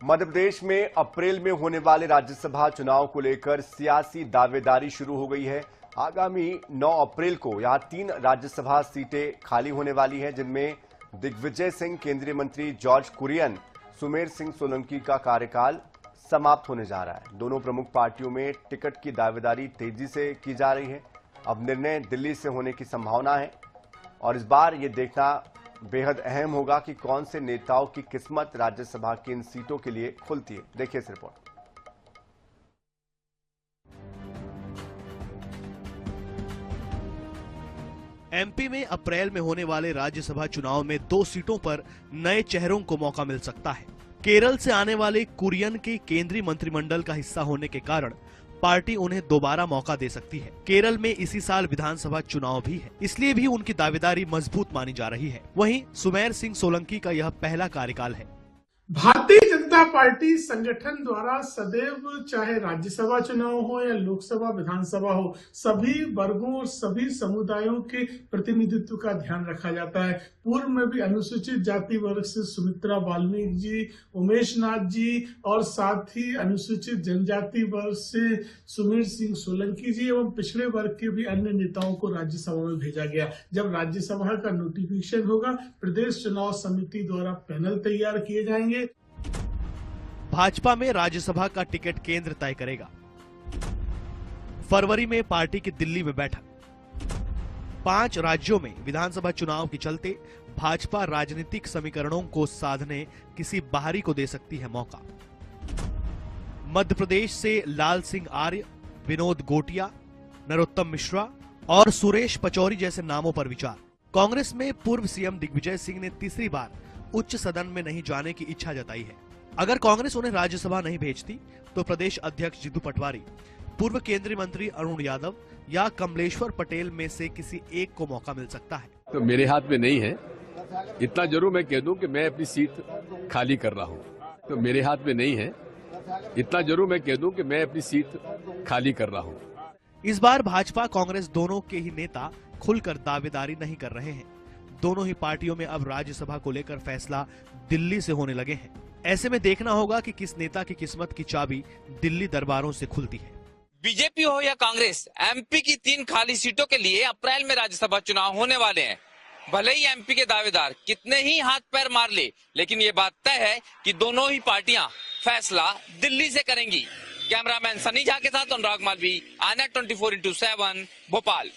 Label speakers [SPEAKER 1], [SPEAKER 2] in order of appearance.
[SPEAKER 1] मध्य प्रदेश में अप्रैल में होने वाले राज्यसभा चुनाव को लेकर सियासी दावेदारी शुरू हो गई है। आगामी 9 अप्रैल को यहां 3 राज्यसभा सीटें खाली होने वाली हैं, जिनमें दिग्विजय सिंह, केंद्रीय मंत्री जॉर्ज कुरियन, सुमेर सिंह सोलंकी का कार्यकाल समाप्त होने जा रहा है। दोनों प्रमुख पार्टियों में टिकट की दावेदारी तेजी से की जा रही है। अब निर्णय दिल्ली से होने की संभावना है और इस बार ये देखना बेहद अहम होगा कि कौन से नेताओं की किस्मत राज्यसभा की इन सीटों के लिए खुलती है। देखिए इस रिपोर्ट।
[SPEAKER 2] एमपी में अप्रैल में होने वाले राज्यसभा चुनाव में 2 सीटों पर नए चेहरों को मौका मिल सकता है। केरल से आने वाले कुरियन के केंद्रीय मंत्रिमंडल का हिस्सा होने के कारण पार्टी उन्हें दोबारा मौका दे सकती है। केरल में इसी साल विधानसभा चुनाव भी है, इसलिए भी उनकी दावेदारी मजबूत मानी जा रही है। वहीं सुमेर सिंह सोलंकी का यह पहला कार्यकाल है।
[SPEAKER 3] भारतीय जनता पार्टी संगठन द्वारा सदैव, चाहे राज्यसभा चुनाव हो या लोकसभा विधानसभा हो, सभी वर्गों और सभी समुदायों के प्रतिनिधित्व का ध्यान रखा जाता है। पूर्व में भी अनुसूचित जाति वर्ग से सुमित्रा वाल्मीकि जी, उमेश नाथ जी और साथ ही अनुसूचित जनजाति वर्ग से सुमेर सिंह सोलंकी जी एवं पिछड़े वर्ग के भी अन्य नेताओं को राज्यसभा में भेजा गया। जब राज्यसभा का नोटिफिकेशन होगा, प्रदेश चुनाव समिति द्वारा पैनल तैयार किए जाएंगे।
[SPEAKER 2] भाजपा में राज्यसभा का टिकट केंद्र तय करेगा। फरवरी में पार्टी की दिल्ली में बैठक। 5 राज्यों में विधानसभा चुनाव के चलते भाजपा राजनीतिक समीकरणों को साधने किसी बाहरी को दे सकती है मौका। मध्य प्रदेश से लाल सिंह आर्य, विनोद गोटिया, नरोत्तम मिश्रा और सुरेश पचौरी जैसे नामों पर विचार। कांग्रेस में पूर्व सीएम दिग्विजय सिंह ने तीसरी बार उच्च सदन में नहीं जाने की इच्छा जताई है। अगर कांग्रेस उन्हें राज्यसभा नहीं भेजती तो प्रदेश अध्यक्ष जीतू पटवारी, पूर्व केंद्रीय मंत्री अरुण यादव या कमलेश्वर पटेल में से किसी एक को मौका मिल सकता है।
[SPEAKER 4] तो मेरे हाथ में नहीं है, इतना जरूर मैं कह दूं कि मैं अपनी सीट खाली कर रहा हूं। तो मेरे हाथ में नहीं है, इतना जरूर मैं कह दूं कि मैं अपनी सीट खाली कर रहा हूं।
[SPEAKER 2] इस बार भाजपा कांग्रेस दोनों के ही नेता खुलकर दावेदारी नहीं कर रहे हैं। दोनों ही पार्टियों में अब राज्यसभा को लेकर फैसला दिल्ली से होने लगे हैं। ऐसे में देखना होगा कि किस नेता की किस्मत की चाबी दिल्ली दरबारों से खुलती है।
[SPEAKER 5] बीजेपी हो या कांग्रेस, एमपी की 3 खाली सीटों के लिए अप्रैल में राज्यसभा चुनाव होने वाले हैं। भले ही एमपी के दावेदार कितने ही हाथ पैर मार ले, लेकिन ये बात तय है कि दोनों ही पार्टियां फैसला दिल्ली से करेंगी। कैमरामैन सनी झा के साथ अनुराग मालवी, आईनेट 24/7 भोपाल।